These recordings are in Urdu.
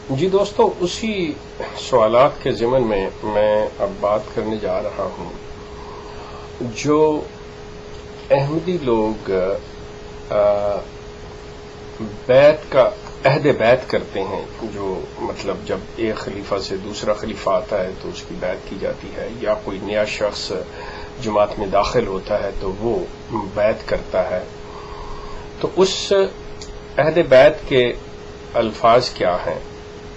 جی دوستو، اسی سوالات کے ضمن میں اب بات کرنے جا رہا ہوں. جو احمدی لوگ بیعت کا عہد بیعت کرتے ہیں، جو مطلب جب ایک خلیفہ سے دوسرا خلیفہ آتا ہے تو اس کی بیعت کی جاتی ہے، یا کوئی نیا شخص جماعت میں داخل ہوتا ہے تو وہ بیعت کرتا ہے، تو اس عہد بیعت کے الفاظ کیا ہیں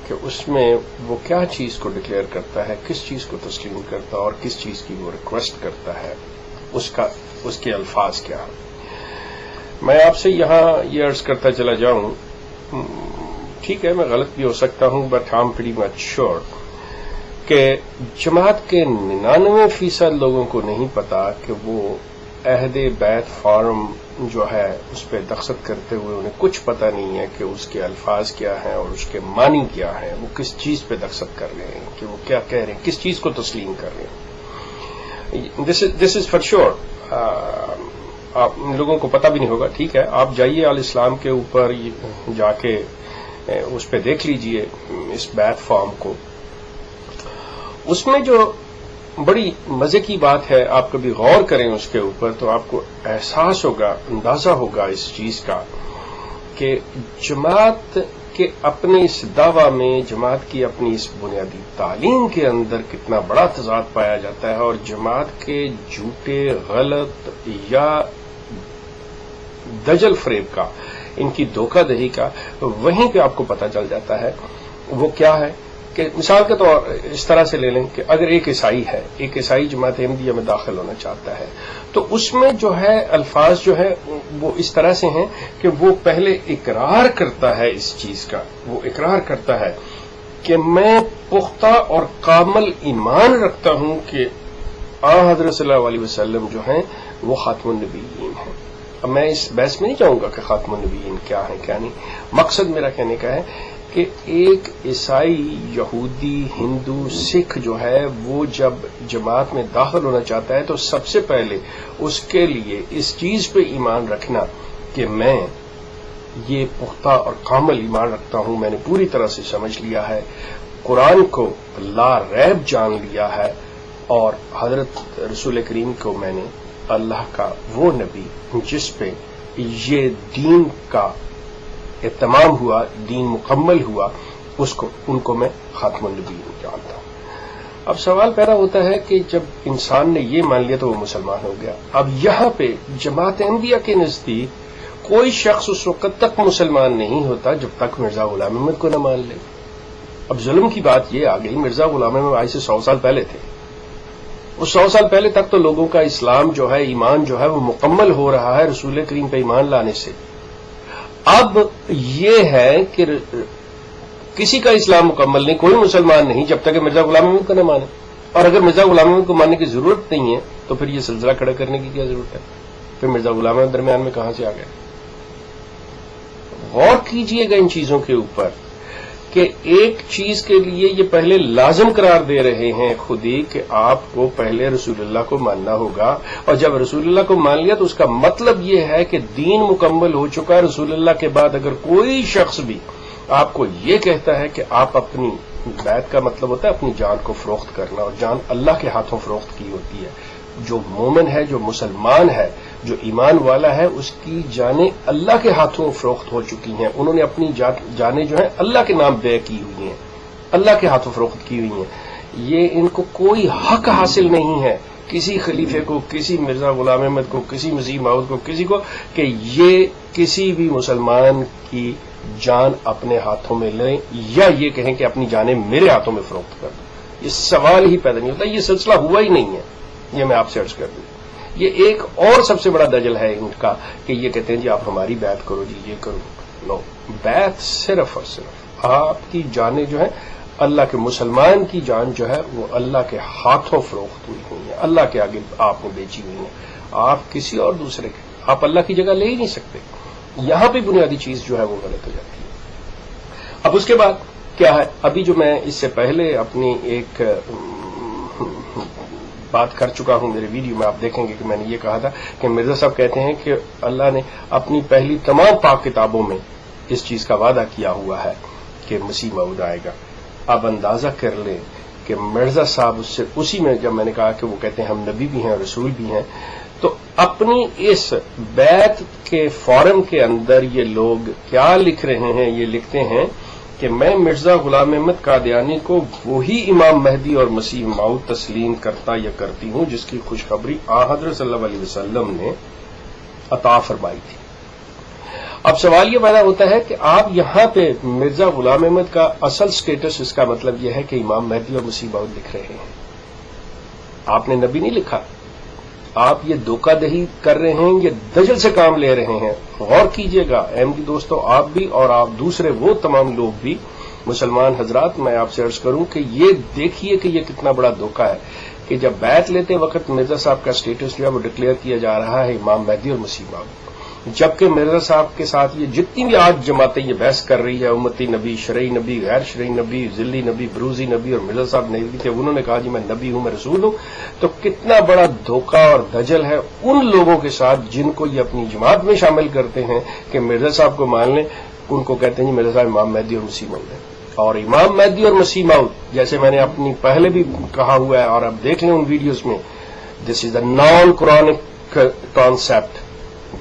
کہ اس میں وہ کیا چیز کو ڈکلیئر کرتا ہے، کس چیز کو تسلیم کرتا ہے اور کس چیز کی وہ ریکویسٹ کرتا ہے، اس کے الفاظ کیا ہیں. میں آپ سے یہاں یہ عرض کرتا چلا جاؤں، ٹھیک ہے میں غلط بھی ہو سکتا ہوں، but I am pretty much sure کہ جماعت کے 99% لوگوں کو نہیں پتا کہ وہ عہد بیعت فارم جو ہے اس پہ دستخط کرتے ہوئے انہیں کچھ پتہ نہیں ہے کہ اس کے الفاظ کیا ہیں اور اس کے معنی کیا ہیں، وہ کس چیز پہ دستخط کر رہے ہیں، کہ وہ کیا کہہ رہے ہیں، کس چیز کو تسلیم کر رہے ہیں. دس از فار شیور. آپ لوگوں کو پتہ بھی نہیں ہوگا. ٹھیک ہے، آپ جائیے الاسلام کے اوپر جا کے اس پہ دیکھ لیجئے اس بیعت فارم کو. اس میں جو بڑی مزے کی بات ہے، آپ کبھی غور کریں اس کے اوپر تو آپ کو احساس ہوگا، اندازہ ہوگا اس چیز کا کہ جماعت کے اپنے اس دعویٰ میں، جماعت کی اپنی اس بنیادی تعلیم کے اندر کتنا بڑا تضاد پایا جاتا ہے، اور جماعت کے جھوٹے، غلط یا دجل فریب کا، ان کی دھوکہ دہی کا وہیں پہ آپ کو پتہ چل جاتا ہے. وہ کیا ہے کہ مثال کے طور اس طرح سے لے لیں کہ اگر ایک عیسائی جماعت احمدیہ میں داخل ہونا چاہتا ہے تو اس میں جو ہے الفاظ جو ہے وہ اس طرح سے ہیں کہ وہ پہلے اقرار کرتا ہے اس چیز کا، وہ اقرار کرتا ہے کہ میں پختہ اور کامل ایمان رکھتا ہوں کہ حضرت صلی اللہ علیہ وسلم جو ہیں وہ خاتم النبیین ہیں. اب میں اس بحث میں نہیں جاؤں گا کہ خاتم النبیین کیا ہے کیا نہیں. مقصد میرا کہنے کا ہے کہ ایک عیسائی، یہودی، ہندو، سکھ جو ہے وہ جب جماعت میں داخل ہونا چاہتا ہے تو سب سے پہلے اس کے لیے اس چیز پہ ایمان رکھنا کہ میں یہ پختہ اور کامل ایمان رکھتا ہوں، میں نے پوری طرح سے سمجھ لیا ہے، قرآن کو لا ریب جان لیا ہے، اور حضرت رسول کریم کو میں نے اللہ کا وہ نبی جس پہ یہ دین کا اتمام ہوا، دین مکمل ہوا، ان کو میں خاتم النبیین جانتا ہوں. اب سوال پیدا ہوتا ہے کہ جب انسان نے یہ مان لیا تو وہ مسلمان ہو گیا. اب یہاں پہ جماعت احمدیہ کے نزدیک کوئی شخص اس وقت تک مسلمان نہیں ہوتا جب تک مرزا غلام احمد کو نہ مان لے. اب ظلم کی بات یہ آ گئی، مرزا غلام احمد آج سے 100 سال پہلے تھے. اس 100 سال پہلے تک تو لوگوں کا اسلام جو ہے، ایمان جو ہے وہ مکمل ہو رہا ہے رسول کریم پہ ایمان لانے سے. اب یہ ہے کہ کسی کا اسلام مکمل نہیں، کوئی مسلمان نہیں جب تک کہ مرزا غلام احمد کو نہ مانے. اور اگر مرزا غلام احمد کو ماننے کی ضرورت نہیں ہے تو پھر یہ سلسلہ کھڑا کرنے کی کیا ضرورت ہے؟ پھر مرزا غلام احمد درمیان میں کہاں سے آ گئے؟ غور کیجئے گا ان چیزوں کے اوپر کہ ایک چیز کے لیے یہ پہلے لازم قرار دے رہے ہیں خود ہی کہ آپ کو پہلے رسول اللہ کو ماننا ہوگا، اور جب رسول اللہ کو مان لیا تو اس کا مطلب یہ ہے کہ دین مکمل ہو چکا ہے. رسول اللہ کے بعد اگر کوئی شخص بھی آپ کو یہ کہتا ہے کہ آپ اپنی بیعت کا مطلب ہوتا ہے اپنی جان کو فروخت کرنا، اور جان اللہ کے ہاتھوں فروخت کی ہوتی ہے. جو مومن ہے، جو مسلمان ہے، جو ایمان والا ہے، اس کی جانیں اللہ کے ہاتھوں فروخت ہو چکی ہیں. انہوں نے اپنی جانیں جو ہیں اللہ کے نام بے کی ہوئی ہیں، اللہ کے ہاتھوں فروخت کی ہوئی ہیں. یہ ان کو کوئی حق حاصل نہیں ہے کسی خلیفے کو، کسی مرزا غلام احمد کو، کسی مسیح موعود کو، کسی کو، کہ یہ کسی بھی مسلمان کی جان اپنے ہاتھوں میں لیں یا یہ کہیں کہ اپنی جانیں میرے ہاتھوں میں فروخت کر دو. یہ سوال ہی پیدا نہیں ہوتا، یہ سلسلہ ہوا ہی نہیں ہے. یہ میں آپ سے عرض کر دوں. یہ ایک اور سب سے بڑا دجل ہے ان کا کہ یہ کہتے ہیں جی آپ ہماری بیعت کرو، جی یہ کرو. نو، بیعت صرف اور صرف آپ کی جانیں جو ہیں، اللہ کے مسلمان کی جان جو ہے وہ اللہ کے ہاتھوں فروخت ہوئی ہوئی ہے، اللہ کے آگے آپ کو بیچی ہوئی ہیں. آپ کسی اور دوسرے کے، آپ اللہ کی جگہ لے ہی نہیں سکتے. یہاں پہ بنیادی چیز جو ہے وہ غلط ہو جاتی ہے. اب اس کے بعد کیا ہے، ابھی جو میں اس سے پہلے اپنی ایک بات کر چکا ہوں میرے ویڈیو میں، آپ دیکھیں گے کہ میں نے یہ کہا تھا کہ مرزا صاحب کہتے ہیں کہ اللہ نے اپنی پہلی تمام پاک کتابوں میں اس چیز کا وعدہ کیا ہوا ہے کہ مسیح موعود آئے گا. آپ اندازہ کر لیں کہ مرزا صاحب اس سے اسی میں جب میں نے کہا کہ وہ کہتے ہیں ہم نبی بھی ہیں رسول بھی ہیں، تو اپنی اس بیعت کے فورم کے اندر یہ لوگ کیا لکھ رہے ہیں؟ یہ لکھتے ہیں کہ میں مرزا غلام احمد قادیانی کو وہی امام مہدی اور مسیح موعود تسلیم کرتا یا کرتی ہوں جس کی خوشخبری حضرت صلی اللہ علیہ وسلم نے عطا فرمائی تھی. اب سوال یہ پیدا ہوتا ہے کہ آپ یہاں پہ مرزا غلام احمد کا اصل سٹیٹس، اس کا مطلب یہ ہے کہ امام مہدی اور مسیح موعود لکھ رہے ہیں. آپ نے نبی نہیں لکھا. آپ یہ دھوکہ دہی کر رہے ہیں، یہ دجل سے کام لے رہے ہیں. غور کیجئے گا احمدی دوستو، آپ بھی اور آپ دوسرے وہ تمام لوگ بھی، مسلمان حضرات، میں آپ سے عرض کروں کہ یہ دیکھیے کہ یہ کتنا بڑا دھوکہ ہے کہ جب بیعت لیتے وقت مرزا صاحب کا سٹیٹس جو ہے وہ ڈکلیئر کیا جا رہا ہے امام مہدی اور مسیح موعود، جبکہ مرزا صاحب کے ساتھ یہ جتنی بھی آج جماعتیں یہ بحث کر رہی ہے، امتی نبی، شرعی نبی، غیر شرعی نبی، ذلی نبی، بروزی نبی، اور مرزا صاحب نبی تھے، انہوں نے کہا جی میں نبی ہوں، میں رسول ہوں. تو کتنا بڑا دھوکہ اور دجل ہے ان لوگوں کے ساتھ جن کو یہ اپنی جماعت میں شامل کرتے ہیں کہ مرزا صاحب کو مان لیں. ان کو کہتے ہیں جی مرزا صاحب امام مہدی اور مسیح موعود ہے. اور امام مہدی اور مسیح موعود جیسے میں نے اپنی پہلے بھی کہا ہوا ہے، اور اب دیکھ لیں ان ویڈیوز میں، this is a non Quranic concept.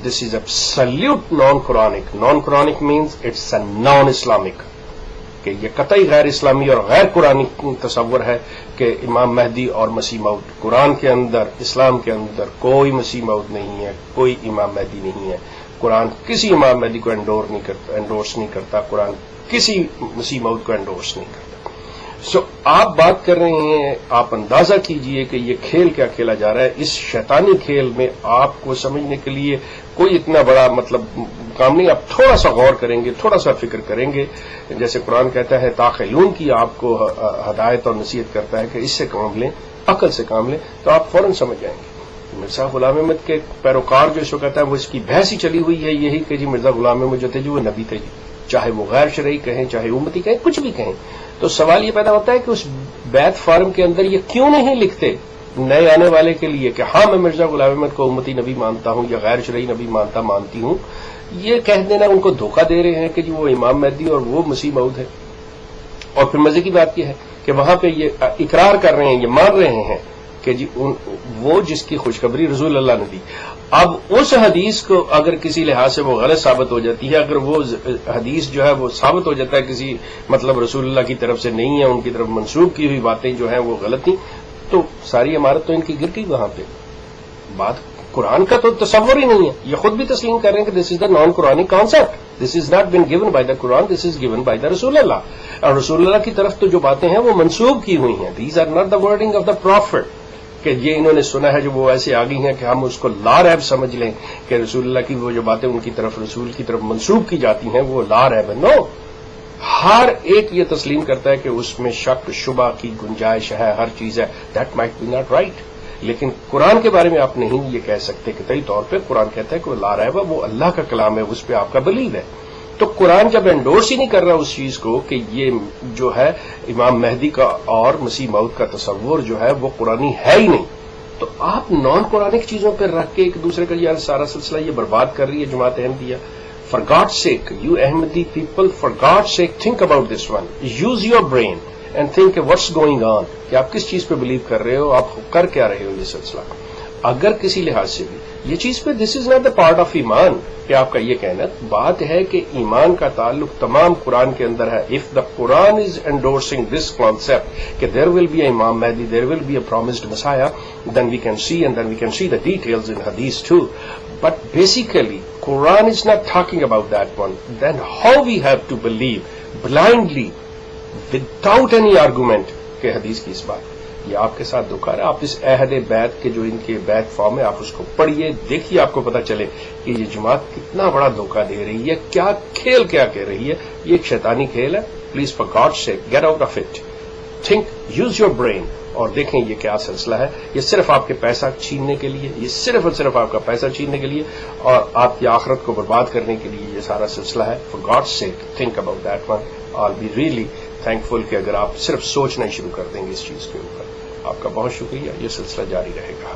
This is absolute non-Quranic. Non-Quranic means it's a non-Islamic. کہ یہ قطعی غیر اسلامی اور غیر قرآنی تصور ہے کہ امام مہدی اور مسیح موعود. قرآن کے اندر، اسلام کے اندر کوئی مسیح موعود نہیں ہے، کوئی امام مہدی نہیں ہے. قرآن کسی امام مہدی کو انڈورس نہیں کرتا، قرآن کسی مسیح موعود کو انڈورس نہیں کرتا. آپ بات کر رہے ہیں، آپ اندازہ کیجئے کہ یہ کھیل کیا کھیلا جا رہا ہے. اس شیطانی کھیل میں آپ کو سمجھنے کے لیے کوئی اتنا بڑا کام نہیں. آپ تھوڑا سا غور کریں گے، تھوڑا سا فکر کریں گے، جیسے قرآن کہتا ہے تاخیلون کی آپ کو ہدایت اور نصیحت کرتا ہے کہ اس سے کام لیں، عقل سے کام لیں، تو آپ فوراً سمجھ جائیں گے. مرزا غلام احمد کے پیروکار جو اس کو کہتا ہے وہ اس کی بحث ہی چلی ہوئی ہے یہی کہ جی مرزا غلام احمد جو تھے جی وہ نبی تھے، جی چاہے وہ غیر شرعی کہیں، چاہے امتی کہیں، کچھ بھی کہیں. تو سوال یہ پیدا ہوتا ہے کہ اس بیعت فارم کے اندر یہ کیوں نہیں لکھتے نئے آنے والے کے لیے کہ ہاں میں مرزا غلام احمد کو امتی نبی مانتا ہوں یا غیر شرعی نبی مانتی ہوں. یہ کہہ دینا ان کو دھوکہ دے رہے ہیں کہ جی وہ امام مہدی اور وہ مسیح موعود ہے. اور پھر مزے کی بات یہ ہے کہ وہاں پہ یہ اقرار کر رہے ہیں، یہ مان رہے ہیں کہ جی وہ جس کی خوشخبری رسول اللہ نے دی. اب اس حدیث کو اگر کسی لحاظ سے وہ غلط ثابت ہو جاتی ہے، اگر وہ حدیث جو ہے وہ ثابت ہو جاتا ہے کسی رسول اللہ کی طرف سے نہیں ہے، ان کی طرف منسوب کی ہوئی باتیں جو ہیں وہ غلط تھیں، تو ساری عمارت تو ان کی گر گئی. وہاں پہ بات قرآن کا تو تصور ہی نہیں ہے. یہ خود بھی تسلیم کر رہے ہیں کہ this is the non Quranic concept, this is not been given by the Quran, this is given by the رسول اللہ. اور رسول اللہ کی طرف تو جو باتیں ہیں وہ منسوب کی ہوئی ہیں. These are not the wording of the prophet کہ یہ انہوں نے سنا ہے جو وہ ایسے آ گئی ہیں کہ ہم اس کو لاریب سمجھ لیں کہ رسول اللہ کی وہ جو باتیں ان کی طرف رسول کی طرف منسوب کی جاتی ہیں وہ لاریب ہے. نو، ہر ایک یہ تسلیم کرتا ہے کہ اس میں شک شبہ کی گنجائش ہے، ہر چیز ہے. That might be not right. لیکن قرآن کے بارے میں آپ نہیں یہ کہہ سکتے کہ قطعی طور پہ قرآن کہتا ہے کہ وہ لاریب ہے، وہ اللہ کا کلام ہے، اس پہ آپ کا بلیو ہے. تو قرآن جب انڈورس ہی نہیں کر رہا اس چیز کو کہ یہ جو ہے امام مہدی کا اور مسیح موعود کا تصور جو ہے وہ قرآنی ہے ہی نہیں، تو آپ نان قرآنک چیزوں پہ رکھ کے ایک دوسرے کا یار سارا سلسلہ یہ برباد کر رہی ہے جماعت Ahmadiyya. For God's sake, you Ahmadi people, for God's sake, think about this one. Use your brain and think what's going on. کہ آپ کس چیز پہ بلیو کر رہے ہو، آپ کر کیا رہے ہو یہ سلسلہ. اگر کسی لحاظ سے بھی یہ چیز پہ this is not the part of iman کہ آپ کا یہ کہنا بات ہے کہ ایمان کا تعلق تمام قرآن کے اندر ہے. If the Quran is endorsing this concept کہ there will be a Imam Mahdi, there will be a promised messiah, then we can see and then we can see the details in hadith too. But basically, Quran is not talking about that one. Then how we have to believe blindly, without any argument, کہ حدیث کی اس بات یہ آپ کے ساتھ دھوکہ ہے. آپ اس عہد بیعت کے جو ان کے بیعت فارم ہے آپ اس کو پڑھیے، دیکھیے، آپ کو پتہ چلے کہ یہ جماعت کتنا بڑا دھوکہ دے رہی ہے، کیا کھیل کیا کہہ رہی ہے. یہ ایک شیطانی کھیل ہے. Please for God sake get out of it, think, use your brain, اور دیکھیں یہ کیا سلسلہ ہے. یہ صرف آپ کے پیسہ چھیننے کے لیے، یہ صرف اور صرف آپ کا پیسہ چھیننے کے لیے اور آپ کی آخرت کو برباد کرنے کے لیے یہ سارا سلسلہ ہے. For God sake think about that one. I be really thankful کہ اگر آپ صرف سوچنا شروع کر دیں گے اس چیز کے اوپر. آپ کا بہت شکریہ. یہ سلسلہ جاری رہے گا.